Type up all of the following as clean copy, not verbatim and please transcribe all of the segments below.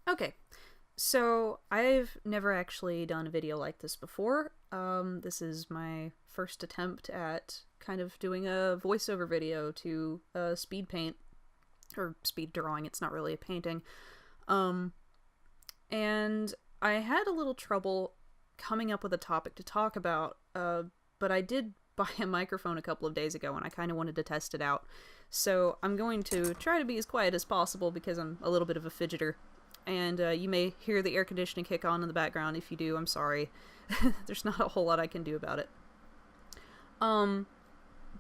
Okay, so I've never actually done a video like this before. This is my first attempt at kind of doing a voiceover video to speed paint, or speed drawing. It's not really a painting. Um, and I had a little trouble coming up with a topic to talk about, but I did buy a microphone a couple of days ago and I kind of wanted to test it out. So I'm going to try to be as quiet as possible because I'm a little bit of a fidgeter. And you may hear the air conditioning kick on in the background. If you do, I'm sorry. There's not a whole lot I can do about it.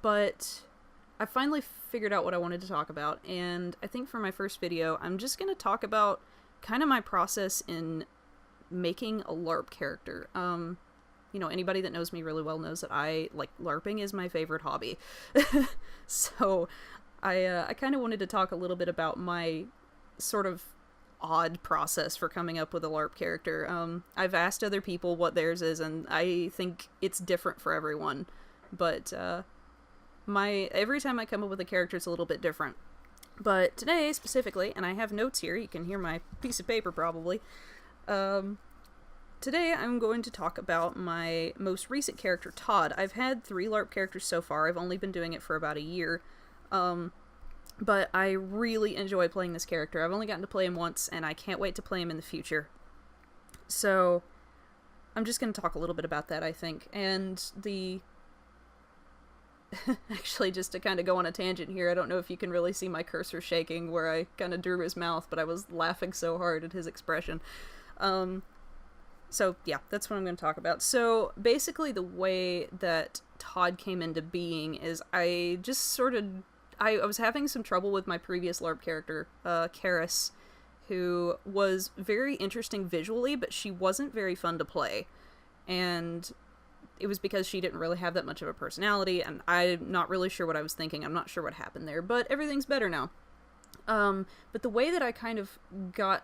But I finally figured out what I wanted to talk about, and I think for my first video, I'm just going to talk about kind of my process in making a LARP character. Anybody that knows me really well knows that LARPing is my favorite hobby. So I kind of wanted to talk a little bit about my sort of odd process for coming up with a LARP character. I've asked other people what theirs is, and I think it's different for everyone. But every time I come up with a character, it's a little bit different. But today, specifically, and I have notes here, you can hear my piece of paper probably. Today I'm going to talk about my most recent character, Todd. I've had 3 LARP characters so far. I've only been doing it for about a year. But I really enjoy playing this character. I've only gotten to play him once, and I can't wait to play him in the future. So, I'm just going to talk a little bit about that, I think. And actually, just to kind of go on a tangent here, I don't know if you can really see my cursor shaking where I kind of drew his mouth, but I was laughing so hard at his expression. So, yeah, that's what I'm going to talk about. So, basically, the way that Todd came into being is I just sort of... I was having some trouble with my previous LARP character, Karis, who was very interesting visually, but she wasn't very fun to play. And it was because she didn't really have that much of a personality, and I'm not really sure what I was thinking. I'm not sure what happened there, but everything's better now. But the way that I kind of got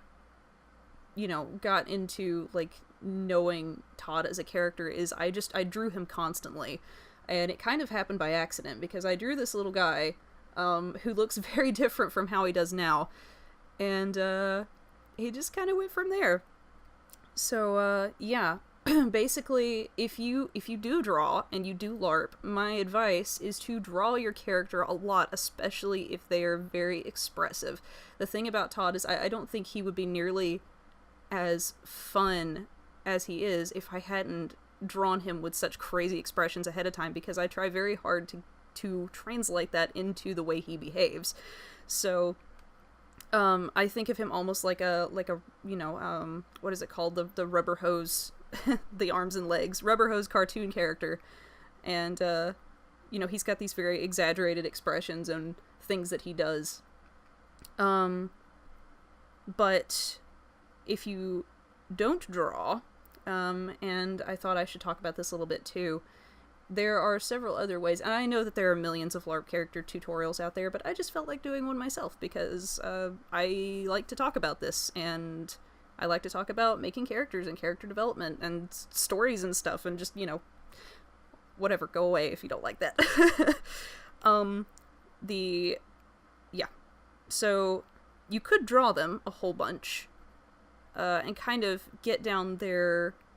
into, knowing Todd as a character is I drew him constantly. And it kind of happened by accident, because I drew this little guy who looks very different from how he does now. And he just kind of went from there. So, yeah. Basically, if you do draw, and you do LARP, my advice is to draw your character a lot, especially if they are very expressive. The thing about Todd is I don't think he would be nearly as fun as he is if I hadn't drawn him with such crazy expressions ahead of time, because I try very hard to translate that into the way he behaves. So, I think of him almost like a what is it called? The rubber hose, the arms and legs, rubber hose cartoon character. And, he's got these very exaggerated expressions and things that he does. But if you don't draw, and I thought I should talk about this a little bit too, there are several other ways, and I know that there are millions of LARP character tutorials out there, but I just felt like doing one myself because I like to talk about this, and I like to talk about making characters and character development and stories and stuff, and just, whatever, go away if you don't like that. So you could draw them a whole bunch, and kind of get down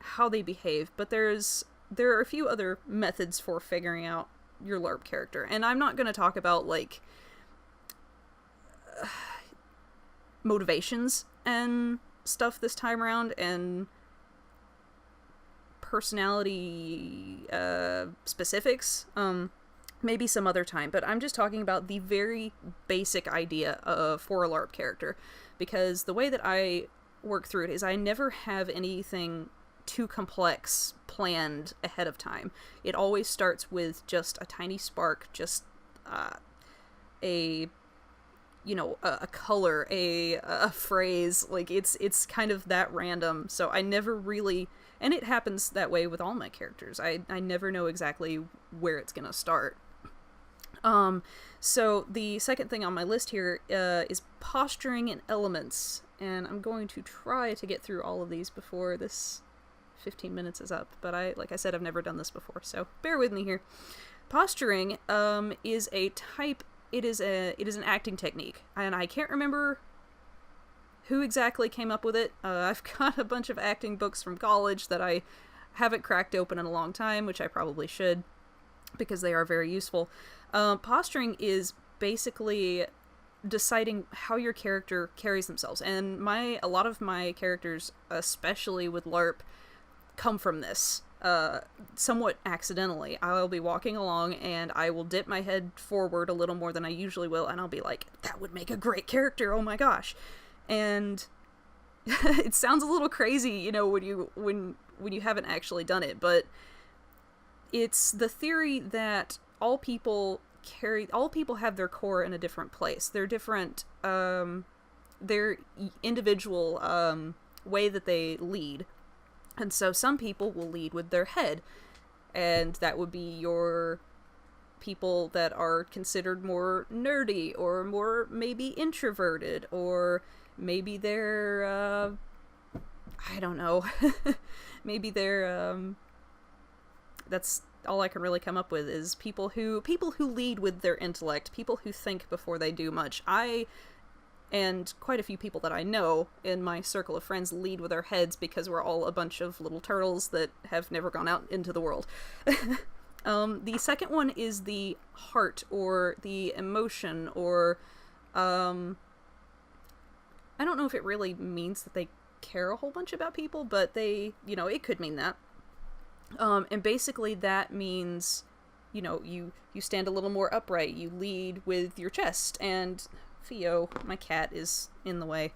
how they behave, but there are a few other methods for figuring out your LARP character, and I'm not going to talk about, motivations and stuff this time around, and personality, specifics, maybe some other time, but I'm just talking about the very basic idea for a LARP character, because the way that I work through it is I never have anything too complex planned ahead of time. It always starts with just a tiny spark, just a color, a phrase. It's kind of that random. So I never really, and it happens that way with all my characters. I never know exactly where it's gonna start. So the second thing on my list here is posturing and elements, and I'm going to try to get through all of these before this 15 minutes is up, but like I said, I've never done this before, so bear with me here. Posturing is a type, it is an acting technique, and I can't remember who exactly came up with it. I've got a bunch of acting books from college that I haven't cracked open in a long time, which I probably should, because they are very useful. Posturing is basically deciding how your character carries themselves, and a lot of my characters, especially with LARP, come from this. Somewhat accidentally. I'll be walking along and I will dip my head forward a little more than I usually will, and I'll be like, that would make a great character, oh my gosh. And it sounds a little crazy, you know, when you haven't actually done it, but it's the theory that all people have their core in a different place. They're different, their individual way that they lead. And so some people will lead with their head, and that would be your people that are considered more nerdy, or more maybe introverted, or maybe they're, I don't know, maybe they're, that's all I can really come up with, is people who lead with their intellect, people who think before they do much. And quite a few people that I know in my circle of friends lead with our heads, because we're all a bunch of little turtles that have never gone out into the world. The second one is the heart, or the emotion, or, I don't know if it really means that they care a whole bunch about people, but they, you know, it could mean that. And basically that means, you know, you stand a little more upright, you lead with your chest, and Theo, my cat, is in the way.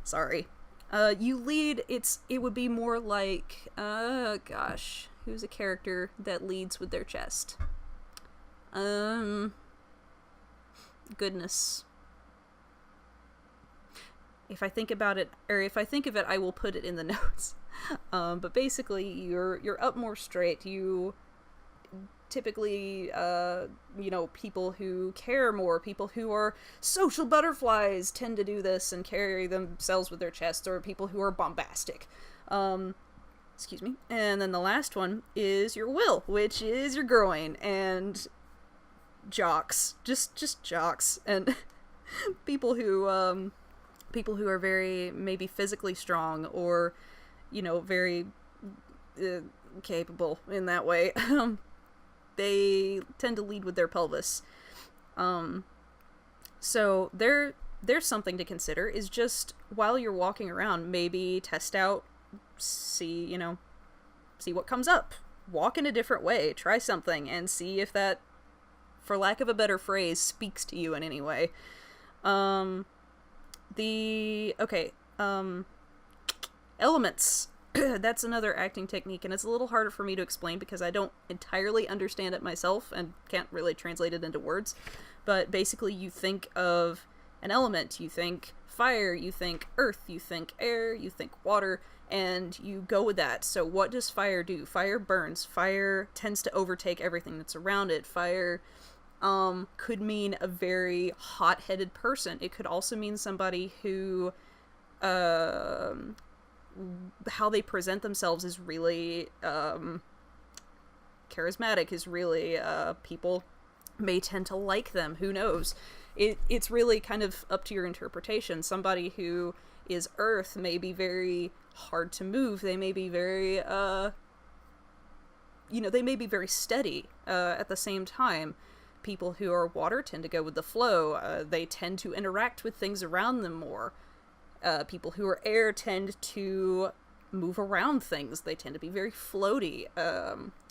Sorry. You lead, it would be more like, gosh, who's a character that leads with their chest? Goodness. If I think about it, or if I think of it, I will put it in the notes. But basically, you're up more straight. You typically, you know, people who care more, people who are social butterflies tend to do this and carry themselves with their chests, or people who are bombastic. Excuse me. And then the last one is your will, which is your groin, and jocks. Just jocks. And people who are very, maybe physically strong, or, you know, very capable in that way. They tend to lead with their pelvis. So there's something to consider, is just while you're walking around, maybe test out, see what comes up. Walk in a different way, try something, and see if that, for lack of a better phrase, speaks to you in any way. Elements. That's another acting technique, and it's a little harder for me to explain because I don't entirely understand it myself and can't really translate it into words. But basically, you think of an element, you think fire, you think earth, you think air, you think water, and you go with that. So what does fire do? Fire burns. Fire tends to overtake everything that's around it. Fire could mean a very hot-headed person. It could also mean somebody who how they present themselves is really charismatic, is really people may tend to like them. Who knows? It's really kind of up to your interpretation. Somebody who is earth may be very hard to move. They may be very they may be very steady at the same time. People who are water tend to go with the flow. They tend to interact with things around them more. People who are air tend to move around things. They tend to be very floaty.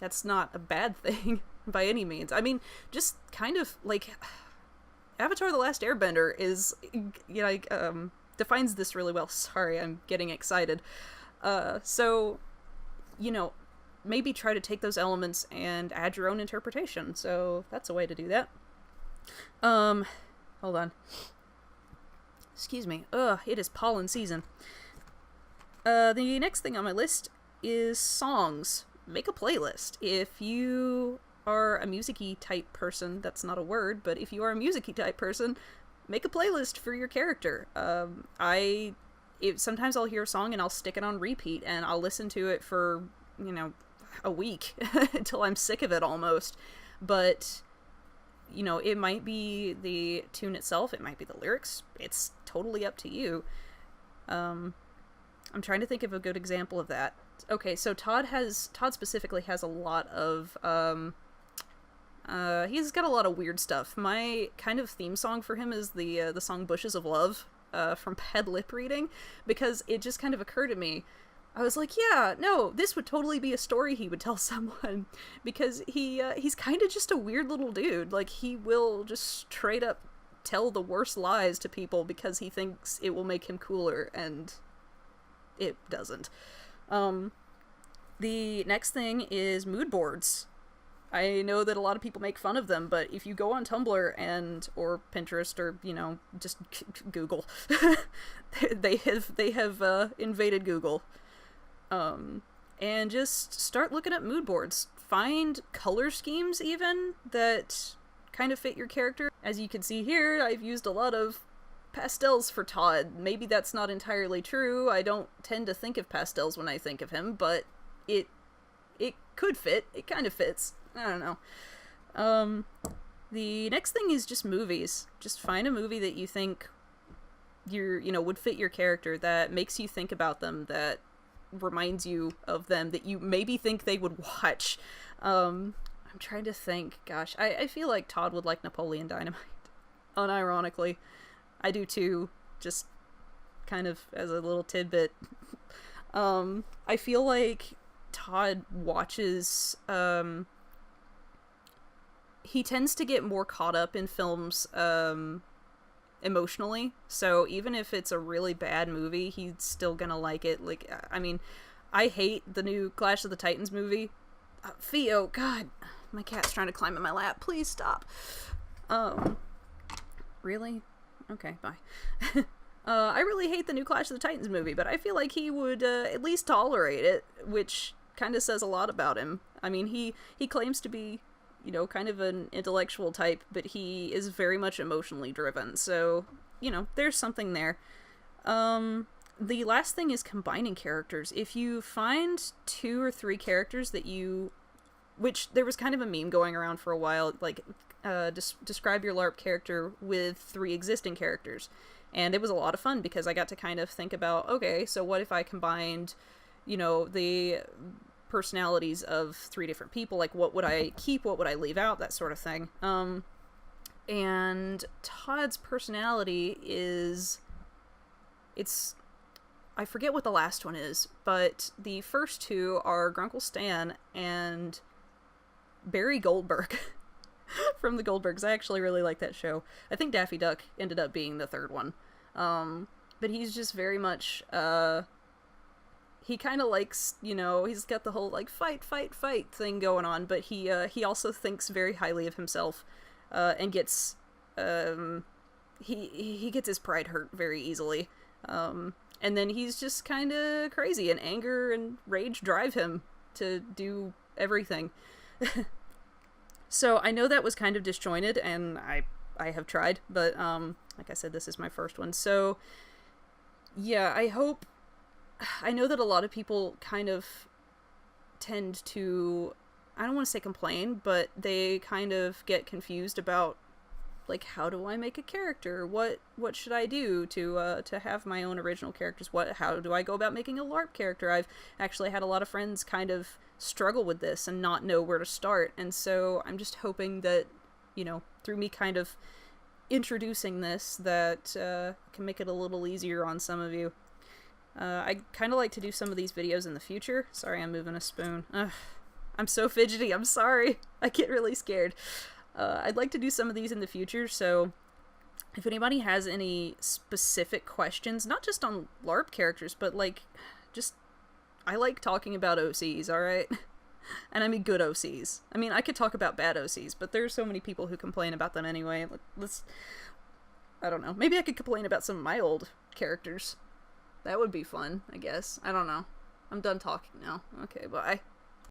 That's not a bad thing by any means. I mean, just kind of like Avatar: The Last Airbender is, defines this really well. Sorry, I'm getting excited. So, maybe try to take those elements and add your own interpretation. So that's a way to do that. Hold on. Excuse me. It is pollen season. The next thing on my list is songs. Make a playlist. If you are a music-y type person, that's not a word, but if you are a music-y type person, make a playlist for your character. Sometimes I'll hear a song and I'll stick it on repeat and I'll listen to it for, a week until I'm sick of it almost. But, it might be the tune itself, it might be the lyrics, it's totally up to you. I'm trying to think of a good example of that. Okay, so Todd specifically has a lot of, he's got a lot of weird stuff. My kind of theme song for him is the song Bushes of Love, from Ped Lip Reading, because it just kind of occurred to me. I was like, yeah, no, this would totally be a story he would tell someone, because he's kind of just a weird little dude. Like, he will just straight up tell the worst lies to people because he thinks it will make him cooler, and it doesn't. The next thing is mood boards. I know that a lot of people make fun of them, but if you go on Tumblr or Pinterest or, just Google, they have invaded Google. And just start looking at mood boards. Find color schemes even that kind of fit your character. As you can see here, I've used a lot of pastels for Todd. Maybe that's not entirely true. I don't tend to think of pastels when I think of him, but it could fit. It kind of fits. I don't know. The next thing is just movies. Just find a movie that you think would fit your character, that makes you think about them, that reminds you of them, that you maybe think they would watch. I'm trying to think. Gosh, I feel like Todd would like Napoleon Dynamite. Unironically. I do too, just kind of as a little tidbit. I feel like Todd watches, he tends to get more caught up in films, emotionally, so even if it's a really bad movie, he's still gonna like it. Like, I mean, I hate the new Clash of the Titans movie. Theo, God, my cat's trying to climb in my lap, please stop. Really? Okay, bye. I really hate the new Clash of the Titans movie, but I feel like he would at least tolerate it, which kind of says a lot about him. I mean, he claims to be, kind of an intellectual type, but he is very much emotionally driven, so, there's something there. The last thing is combining characters. If you find 2 or 3 characters that which there was kind of a meme going around for a while, like, describe your LARP character with 3 existing characters. And it was a lot of fun because I got to kind of think about, okay, so what if I combined, the personalities of 3 different people? Like, what would I keep? What would I leave out? That sort of thing. And Todd's personality I forget what the last one is, but the first 2 are Grunkle Stan and Barry Goldberg. From the Goldbergs. I actually really like that show. I think Daffy Duck ended up being the 3rd one. But he's just very much, he kind of likes, he's got the whole, like, fight thing going on, but he also thinks very highly of himself, and gets, he gets his pride hurt very easily. And then he's just kind of crazy, and anger and rage drive him to do everything. So I know that was kind of disjointed, and I have tried, but like I said, this is my first one. So yeah, I know that a lot of people kind of tend to, I don't want to say complain, but they kind of get confused about, like, how do I make a character? What should I do to have my own original characters? How do I go about making a LARP character? I've actually had a lot of friends kind of struggle with this and not know where to start, and so I'm just hoping that, through me kind of introducing this, that can make it a little easier on some of you. I kind of like to do some of these videos in the future. Sorry, I'm moving a spoon. Ugh, I'm so fidgety, I'm sorry. I get really scared. I'd like to do some of these in the future, so if anybody has any specific questions, not just on LARP characters, but, like, just, I like talking about OCs, alright? And I mean good OCs. I mean, I could talk about bad OCs, but there's so many people who complain about them anyway. I don't know. Maybe I could complain about some of my old characters. That would be fun, I guess. I don't know. I'm done talking now. Okay, bye.